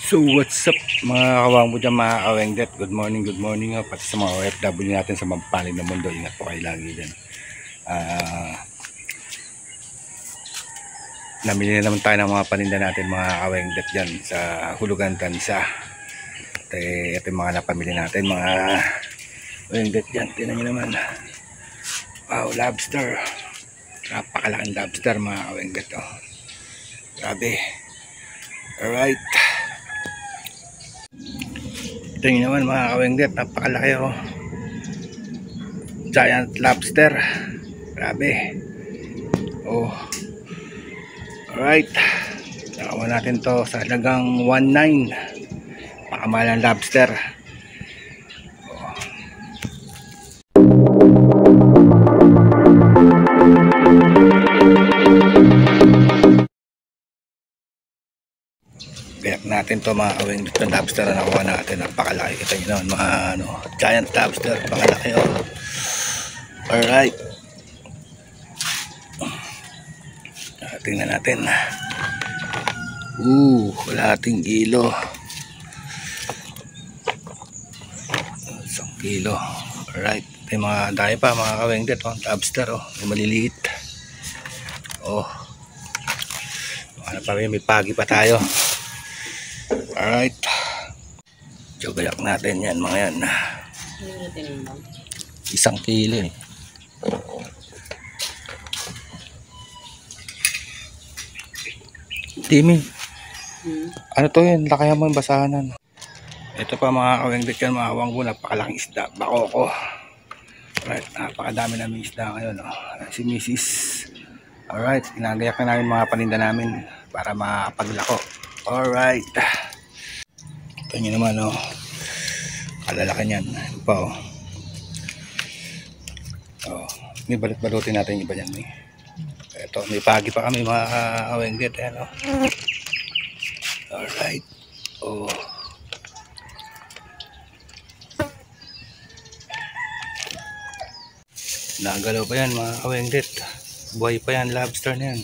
So what's up mga kawang mo dyan, mga kawengdet. Good morning pati sa mga OFW natin sa mampaling ng mundo. Ingat po kayo lagi dyan. Namili na naman tayo ng mga paninda natin mga kawengdet dyan sa Hulugan Tansa. Ito yung mga napamili natin mga kawengdet dyan. Tingnan nyo naman. Wow, lobster. Napakalaking lobster mga kawengdet. Oh. Grabe. Alright. Ito yun naman mga kawengdet, napakalaki oh. Giant lobster. Grabe. Oh. Alright. Nakawa natin to sa halagang 1.9. Pakamalang lobster. Oh. Gayak natin to mga kawengdet, yung lobster na nakuha natin. Napakalaki. Kita nyo naman mga giant lobster. Pakalaki oh. Alright. Tingnan natin. Kalahating kilo. 1 kilo. Alright. Ito yung mga dahil pa mga kawengdet oh. Lobster oh. May maliliit. Oh. Ano pa may pagi pa tayo. Alright. So gayak natin yan mga yan. 1 kilo eh. Timmy. Ano to yun? Lakayan mo yung basahanan. Ito pa mga kawengdet yan, mga kawanggo. Napakalaking isda. Bakoko. Alright. Napakadami namin isda ngayon. Oh. Si Mrs. Alright. Inagayak na namin mga paninda namin para mapaglako. Alright. Ito nyo naman oh. Kalalaki nyan. Ito pa oh. Oh. May balut-balutin natin yung iba dyan eh. Ito, may pagi pa kami mga kawengdet. Ayan oh. Alright. Oh. Nagalaw pa yan mga kawengdet. Buhay pa yan, lobster na yan.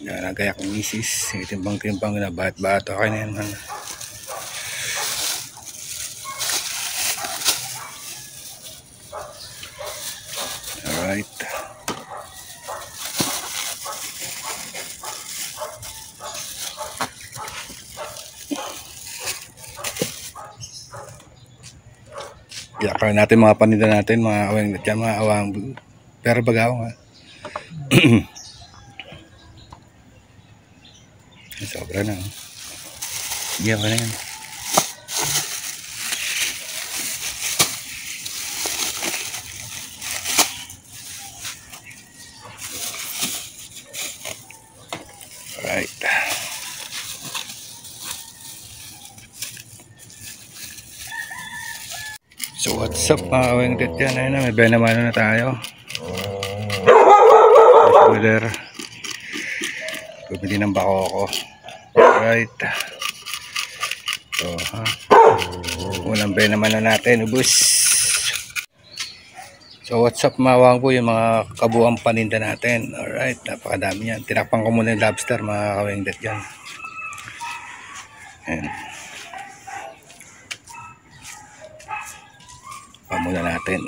Nagayak ng misis. Timbang-timbang na bahat-bahat. Okay na yan man. Alright. Iyakaroon natin mga paninda natin, mga kawengdet yan, mga awang. Pero bagaw nga. Sobra na. Iyak ka na yan. Alright. So what's up mga kawengdet yan? Ayun na, may benamano na tayo. Weather. Bumili ng bakoko. Alright. So ha. Unang benamano natin. Ubus. So what's up mga kawanggo, yung mga kabuang paninda natin. Alright. Napakadami yan. Tinakpan ko muna yung lobster mga kawengdet yan. Ayan. Pamula natin.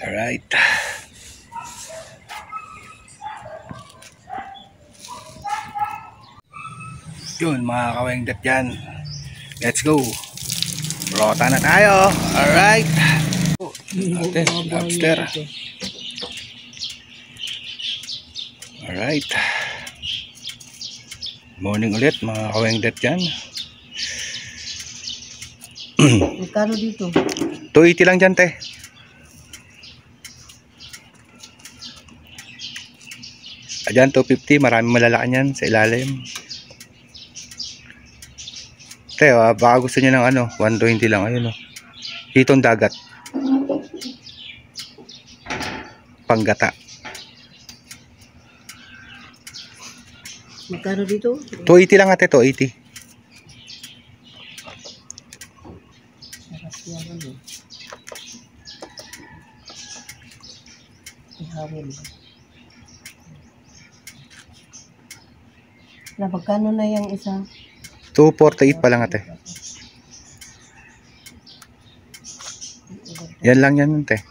Alright. Yun mga kawengdet yan. Let's go. Rota na tayo. Alright. Atin, lobster. Alright. Morning ulit mga kawengdet yan. Magkano dito? 280 lang dyan te. Ayan 250. Maraming malalakan yan sa ilalim. Te, baka gusto nyo ng 120 lang. Ayun oh. Hitong dagat. Panggata. Magkano dito? 280 lang ate, 280. Ihawin. Na magkano na yung isa? 248 pa lang ate. Yan lang yan ate.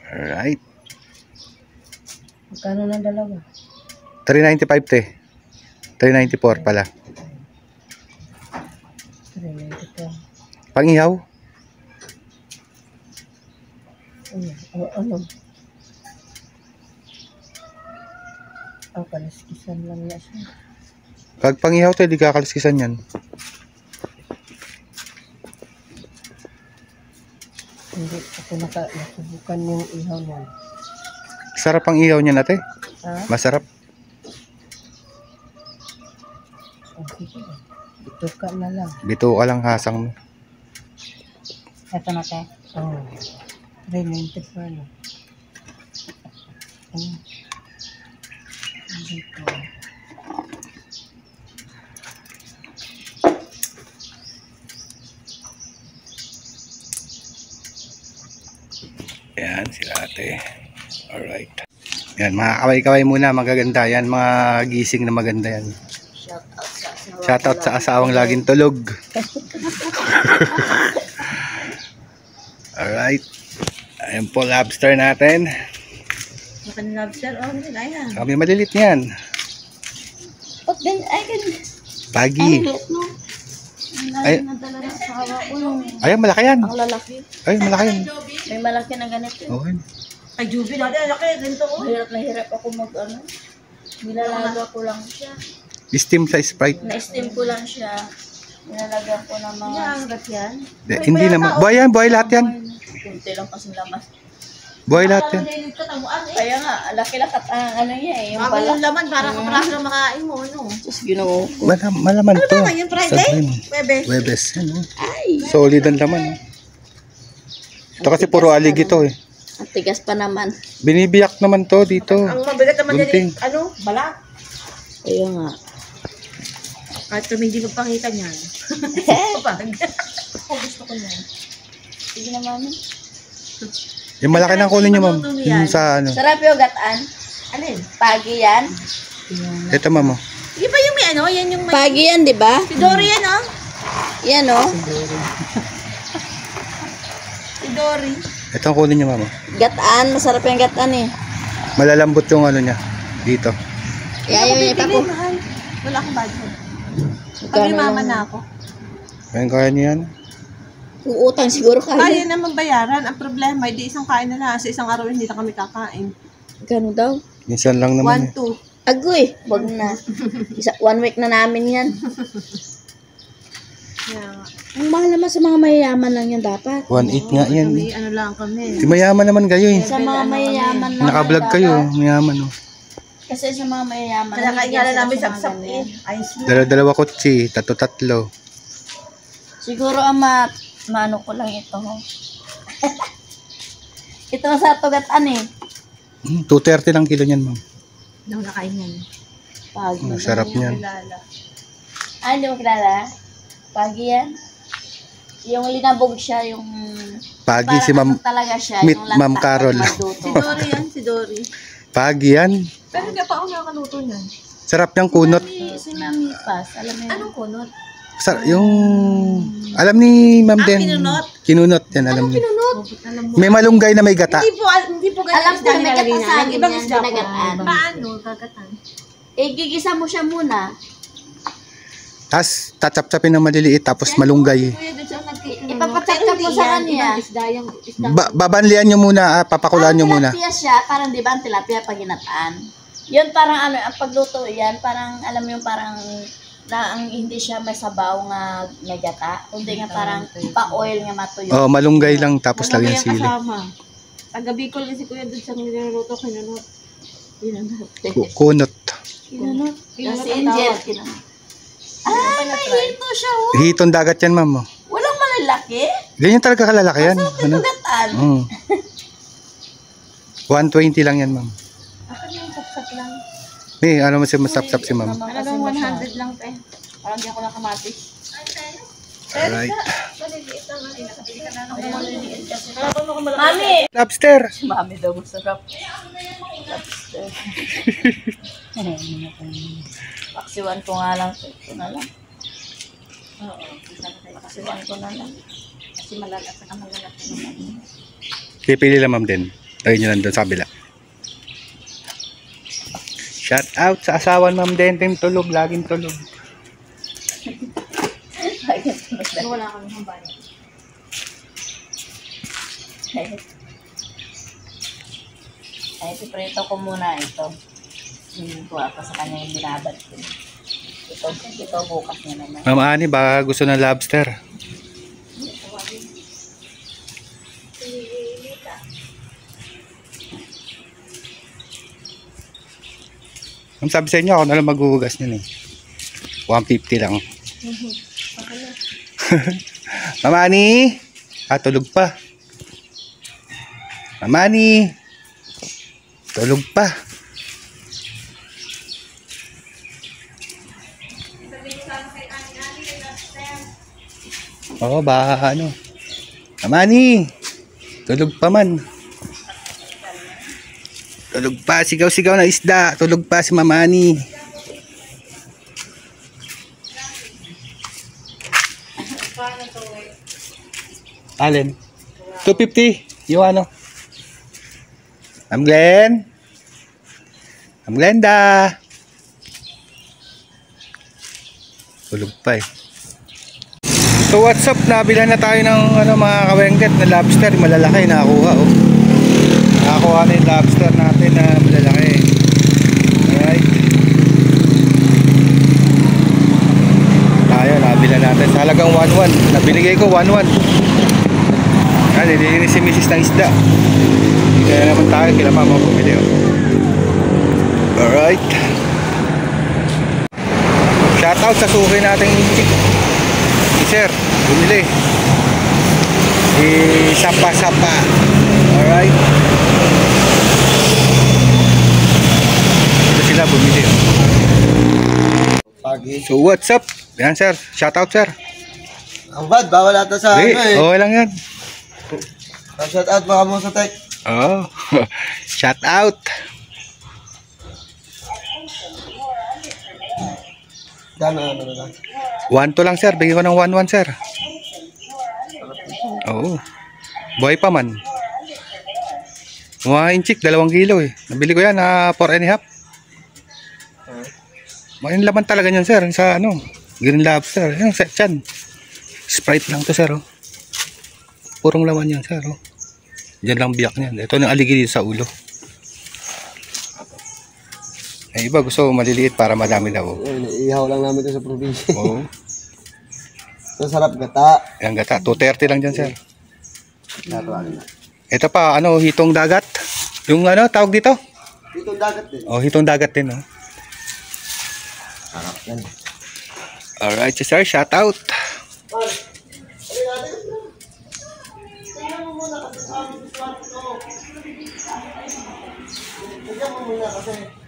Alright. Magkano na dalawa? 395 te. 394 pala. 390 Pang-ihaw? ano? Ang kaliskisan lang na siya. Pag pang-ihaw te, di kakaliskisan yan. Hindi ako nasubukan yung ihaw niyan. Sarap ang ihaw niyan ate. Ha? Masarap. Oh, sige. Ito ka na lang. Bito ka lang hasang mo. Ito na te. Oo. 390 pa na. Ano? Dito. Yan sila ate. Alright. Yan, mga kaway-kaway muna, magaganda yan, mga gising na maganda yan. Shoutout sa asawang laging tulog. Alright. Ayan po lobster natin. Makan lobster. Oh, hindi na yan. Kami malilit niyan. Oh, then I can... Pagi. no? Ay, Nadala na sa hawa ko yung... ay, malaki yan. Ang lalaki. Ay, malaki yan. May malaki na ganito. Okay. Ay, Juby, dati laki. Ganito ko. Hirap na hirap ako mag-ano. Nilalaga ko lang siya. Steam sa Sprite. Na-steam ko lang siya. Nilalagyan ko ng mga... Yan, yan? Hindi naman. Buhay yan, buhay lahat yan. Kunti lang kasing lamas. Buhay lahat yan. Kaya nga, laki-laki at ano niya eh. Yung bala. Yung laman, parang kapras na makain mo, ano? Just ginoo ko. Malaman to. Ano ba yung Friday? Webes. Webes. Yan, oh. Solid ang laman. Oh. Ito kasi puro alig ito eh. Ang tigas pa naman. Binibiyak naman to dito. Ang mabigat naman Gunting. din, ano, bala. Kaya nga. Kahit kami hindi magpakita niyan. Kapag. Ako gusto ko niyan. Sige naman. Yung malaki ng kunin nyo ma'am. Yung sa ano. Sarap yung gataan. Alin? Pagi yan. Ito ma'am. Oh. Di ba yung may ano? Yan yung may... Pagi yan, di ba? Si Dory yan, oh. Yan, oh. Si Dory. Ito ang kunin nyo ma'am. Oh. Gataan. Masarap yung gataan eh. Malalambot yung ano niya. Dito. Kaya yung ipa ko. Mahal. Wala akong budget. Pag Magkano yumaman lang? na ako. Kaya niyo yan. Uutang siguro Kaya kaya. naman bayaran. Ang problema, hindi isang kain na lang. Sa isang araw hindi na kami kakain. Gano'n daw? Minsan lang naman eh. 1, 2. Agoy. Wag na. 1 week na namin yan. Yeah. Ang mahal naman sa mga mayayaman lang yan dapat. 1.8 nga yan. Kami, ano lang kami. Di mayaman naman kayo eh. Sa mga mayayaman lang. Naka-vlog yan kayo. dapat. Mayaman oh. Kasi sa mga mayayaman. Kaya nabibigyan kaingala sila namin sa mga sapsap ganyan. eh. Ayos na. Dalawa kotse. Tatlo. Siguro ang maano ko lang ito. Ho. Ito sa tugataan eh. 230 lang kilo niyan ma'am. Hindi ako nakain yan. Pagi. Ang sarap niyan. Kilala. Ah, hindi mo kilala? Pagi yan. Yung linabog siya, yung... Pagi si parang ma'am. ano talaga siya. Meet yung lanta Ma'am Carol. at magluto. Si Dory yan, si Dory. Pagi yan. Pero hindi pa ako nakakaluto niyan. Sarap yung kunot. Si Mami Pas, alam mo yun. Anong kunot? Yung... Alam ni ma'am din. kinunot? Kinunot yan. Alam niya. Pinunot. Alam mo. May malunggay na may gata. Hindi po ganun. Alam ko isda may nilalagay na. katasahan Ibang yan, isda po. ginagataan. Paano? Gagatan. Eh, gigisa mo siya muna. Tapos tatap-tapin ng maliliit tapos malunggay. Kuya, doon siya nagkikita. Ipapacheck up mo sa kanya. Isda yung isda. Babanlian nyo muna. Papakulaan nyo muna. Tilapia siya, parang di ba ang tilapia pag ginataan? Yun parang ano, ang pagluto yan, parang alam mo yung parang na ang hindi siya may sabaw nga gata, kundi nga parang pa-oil nga matuyo. Oh, malunggay lang tapos lagyan Malaki ang sili. kasama. Taga Bicol kasi kuya doon sa niluluto kinunot. Kinunot. Kunot. Kinunot. Yung si Angel, kinang. Ah, may hito siya oh. Hitong dagat yan ma'am. Oh. Walang malalaki. Ganyan talaga kalalaki yan. Ano? Tugataan. 120 lang yan ma'am. Akin yung sapsap lang. May ano mo si masap-sap si ma'am. Talagang 100 lang te. Parang di ako nakamatis. Alright. Maliliit lang. Ay, nakapili ka na ng maliliit kasi. Wala pa mo Mami! Lobster. Si Mami daw masarap. Lobster. Paksiwan ko nga lang. Ito na lang. Oo. Paksiwan ko na lang. Kasi malalat na malalat naman. Pipili lang ma'am din. Ayun nyo lang doon sa kabila. Shout out sa asawa ma'am Denteng tulog. Laging tulog. Wala kami hambay. Ay, piprito ko muna ito. Kuha ko sa kanya yung binabad ko. Ito bukas niya naman. Ma'am Ani, baka gusto ng lobster. Ang sabi sa inyo, ako na lang maghuhugas niyan eh. 150 lang. Ma'am Ani, tulog pa. Ma'am Ani, tulog pa. Oo, baka ano. Ma'am Ani, tulog pa man. Tulog pa, sigaw-sigaw na isda. Tulog pa si Ma'am Ani. Alin? 250. Yung ano? Ma'am Glenn? Ma'am Glenda? Tulog pa eh. So what's up? Nabilan na tayo ng ano, mga kawengget na lobster. Malalaki, nakakuha oh. Nakakuha na yung lobster natin na malalaki. Alright. Tayo, nabilan natin. Sa halagang 1-1. Nabinigay ko 1-1. Yan, nilinis si Mrs. ng isda. Kaya naman tayo, kila mama bumili oh. Alright. Shoutout sa suki nating si Sir, bumili. Si Sapa-Sapa. Alright. Ito sila bumili. Pagi. So what's up? Yan sir, shoutout sir. Ang bad, bawal ata sa Hey, ano eh. okay lang yan. Shout out baka mo sa tech. Oh, shoutout. Gano'n ano na lang. 1-2 lang sir, bigyan ko ng 1-1 sir. Oo. Buhay pa man. Mga inchik, 2 kilo eh. Nabili ko yan na 4.5. May laman talaga yan sir sa ano, green lobster. Yan sa tiyan. Sprite lang to sir oh. Purong laman yan sir oh. Diyan lang biyak niyan. Ito yung aligi dito sa ulo. Ay iba gusto maliliit para madami daw. Ihaw lang namin ito sa probinsya. Oo. Ito sarap gata. Yan gata, 230 lang dyan sir. Naruan na. Ito pa, ano, hitong dagat. Yung ano, tawag dito? Dito dagat din. Oh, hitong dagat din oh. Sarap yan. Alright sir, shout out. Tingnan mo muna kasi sa amin ito. Tingnan mo muna kasi.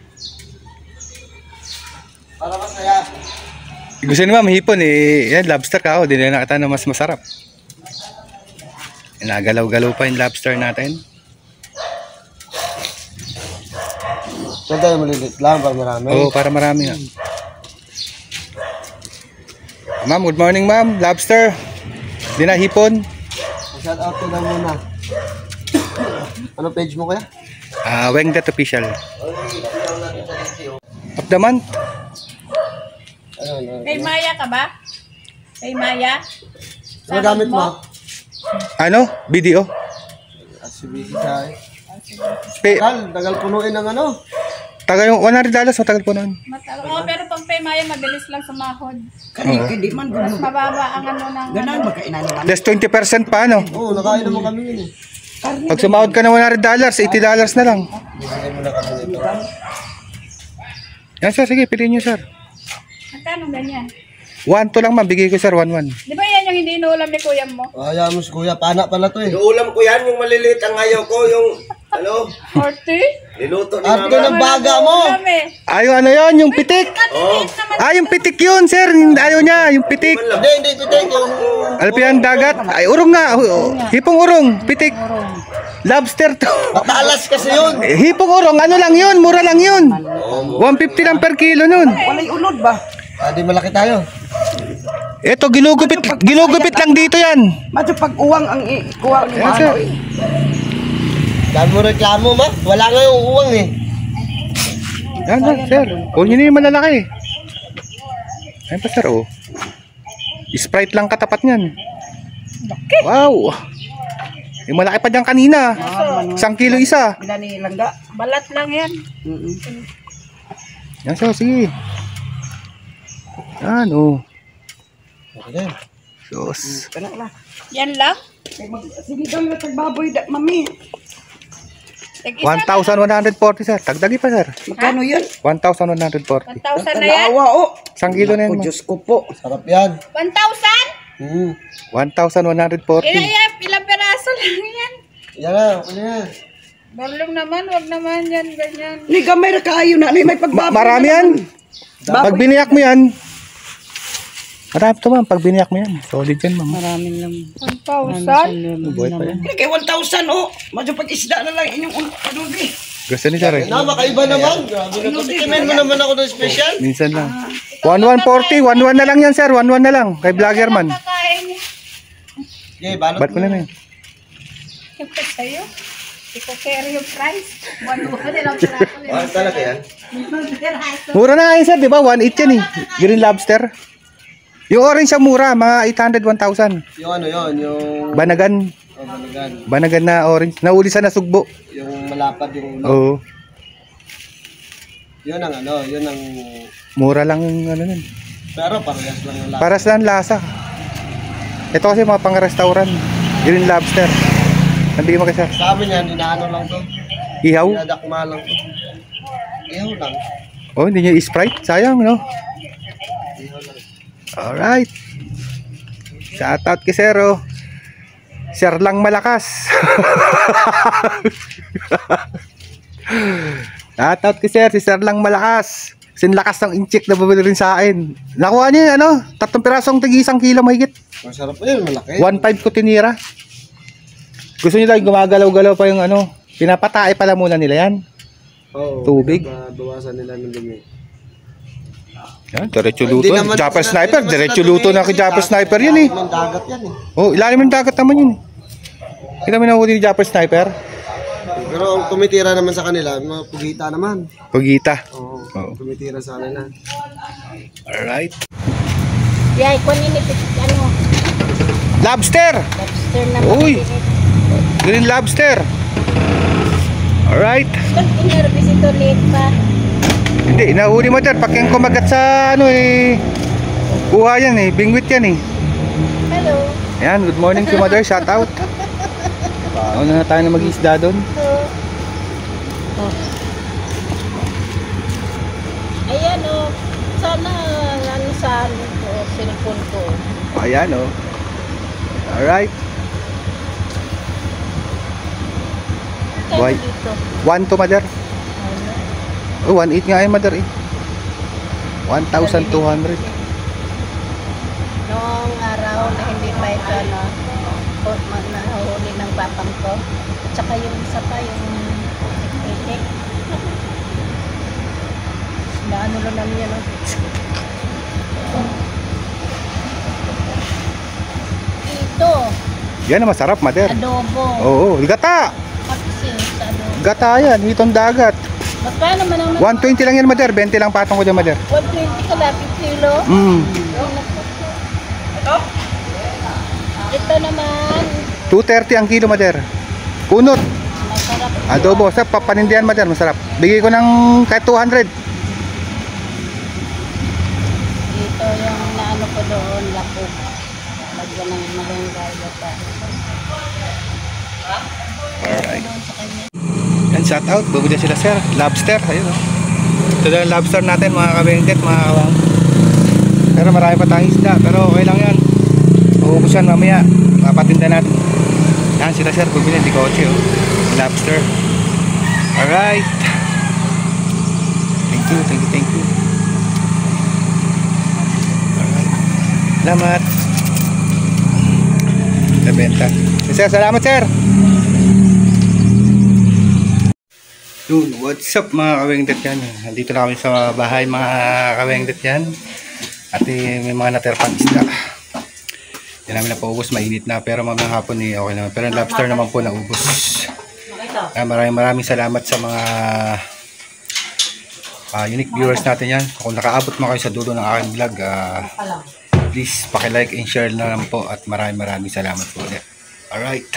Para masaya. Gusto ni ma'am, hipon eh. Yan, lobster ka oh. Di na nakita na mas masarap. Nagalaw-galaw pa yung lobster natin. So tayo malilit lang para marami. Oo, para marami nga. Ma'am, good morning ma'am. Lobster. Di na hipon. Shout out ko na muna. Ano page mo kaya? Wengdet official. Of the month. Kay Maya ka ba? Kay Maya? Ano gamit mo? Ano? Video. Si busy sa Pay, tagal punuin ng ano. taga yung $100 o tagal po nun. Matagal. Oh, pero pag kay Maya, mabilis lang sumahod. Oo. Mas mababa ang ano ng... Ganun. Just 20% pa ano. Oo, nakain naman kami yun eh. Pag sumahod ka ng $100, $80 na lang. Bigay mo na kami nito. Yan sir, sige, piliin nyo sir. Magkano ganyan? 1-2 lang ma'am, bigay ko sir, 1-1. Di ba yan yung hindi inuulam ni kuya mo? Hayaan mo si kuya, pana pala to eh. Yung ulam ko yan, yung maliliit ang ayaw ko, yung Ano? 40? Niluto ni Mama. ng baga mo. Ay, ano yun? Yung pitik? Oo. Ah, yung pitik yun, sir. Ayaw niya, yung pitik. Hindi, pitik yung... Alpian dagat. Ay, urong nga. Hipong urong, pitik. Lobster to. Matalas kasi yun. Hipong urong, ano lang yun? Mura lang yun. 150 lang per kilo nun. Walay unod ba? Di malaki tayo. Ito, ginugupit lang dito yan. Medyo pag uwang ang ikuha ni Ayan, sir. Mano. Dami mo reklamo, ma. Wala nga yung uwang eh. Yan, sir. Kunin niyo yung malalaki. Ayun pa, sir, oh. Sprite lang katapat niyan. Wow. Yung malaki pa dyan kanina. 1 kilo isa. Bila ni Langga. Balat lang yan. Yan, sir, sige. Yan, oh. Okay. Diyos. Kana la. Yan lang? Sige daw yung tagbaboy da, mami. 1,140, sir. Tagdagi pa, sir. Magkano yun? 1,140. 1,000 na yan? Awa o. 1 kilo na yan, O ma'am. Diyos ko po. Sarap yan. 1,000? 1,140. Ilang peraso lang yan. Yan na, okay na yan. Barlong naman, wag naman yan, ganyan. Ni gamay ra kaayo na. May pagbaboy. Marami yan. Baboy. Pag biniyak mo yan. Marami to, ma'am. Pag biniyak mo yan. Solid yan, ma'am. Maraming lang. 1,000? Buhay pa yan. Kaya 1,000 o. Medyo pag isda na lang inyong unod eh. Gusto ni sir, eh. Na, makaiba naman. Grabe na. Patikimin mo naman ako ng special. Minsan lang. 1,140. 1,1 na lang yan, sir. 1,1 na lang. Kay vlogger man. Kakain Okay, balot Ba't ko na yun? siyempre sa'yo. Iko carry yung price. 1,000 nilang peraso. Ah, talaga yan. Mura na nga yun, sir. Di ba? 1,800 yan, eh. Green lobster. Yung orange siya mura. Mga 800, 1,000. Yung ano yun, yung... Banagan. Banagan. Banagan na orange. Nauli sa nasugbo. Yung malapad yung ulo. Oo. Yun ang ano, yun ang... Mura lang ano nun. Pero parehas lang yung lasa. Para sa lasa. Ito kasi mga pang-restaurant. Green lobster. Nabigyan mo kasi. Sa amin yan, inaano lang to. Ihaw. Dinadakma lang to. Ihaw lang. Oh, hindi niya i-sprite. Sayang, no? Ihaw lang. Alright. Shout out kay Sir, oh. Sir lang malakas. Shout out kay Sir. Si Sir lang malakas. Sinlakas ng inchik na bumili rin sa akin. Nakuha niya yung ano, 3 pirasong tigi 1 kilo mahigit. Masarap pa yun, malaki. 1.5 ko tinira. Gusto niyo lang gumagalaw-galaw pa yung ano. Pinapatae pala muna nila yan. Oo. Tubig. Bawasan nila ng dumi. Yan, diretso Hindi luto. naman Japper sila- sniper, hindi naman diretso sila luto na kay Japper sniper yan eh. Ilalim ng dagat yan eh. Oh, ilalim ng dagat naman yun. Kita mo na huli ni Japper sniper? Pero ang tumitira naman sa kanila, mga pugita naman. Pugita. Oo. Oo. Tumitira sa kanila. Alright. Yay, kunin ni ano, Lobster! lobster na Uy! Green lobster. Alright. Ba't inervis ito late pa? Hindi, nahuli mo dyan. Pag yung kumagat sa ano eh. Kuha yan eh. Bingwit yan eh. Hello. Ayan, good morning to mother. Shout out. Ano na tayo na mag-isda doon? Ayan o. Sana ano sa cellphone ko. Ayan oh. Alright. Kaya Why? dito. 1 to mother. Oh, 1.8 nga yung mother eh. 1,200. Noong araw na hindi pa ito nahuli ng papang ko. At saka yung isa pa, yung itik. Naano lang namin yan. Ito, Yan na masarap mother. adobo. Oo, gata. Kapsin sa adobo. Gata yan, itong dagat. Magkano man ang 120 lang yan mother, 20 lang patong ko dyan mother. 120 kalapit kilo? Ito naman, 230 ang kilo mother. Kunot, masarap. adobo, sa papanindihan mother, masarap. Bigay ko ng kahit 200. Ito yung naano ko doon, lapog. Lagyan ng malunggay bata. Alright. Doon sa kanya. Yan, shout out, bumili sila sir. Lobster, ayun oh. Ito na yung lobster natin mga kabengket, mga kawang. Pero marami pa tayong isda, pero okay lang yan. Uubos yan mamaya, mapatinda natin. Yan sila sir, bumili, di kotse oh. Lobster. Alright. Thank you, thank you, thank you. Alright. Salamat. Nabenta. Sir, salamat sir. Yun, what's up mga kawengdet yan. Nandito na kami sa bahay mga kawengdet yan. At may mga natirpang isda. Hindi namin napaubos, mainit na. Pero mamayang hapon okay naman. Pero ang lobster naman po naubos. Maraming salamat sa mga unique viewers natin yan. Kung nakaabot mo kayo sa dulo ng aking vlog, please paki-like and share na lang po. At maraming salamat po ulit. Alright.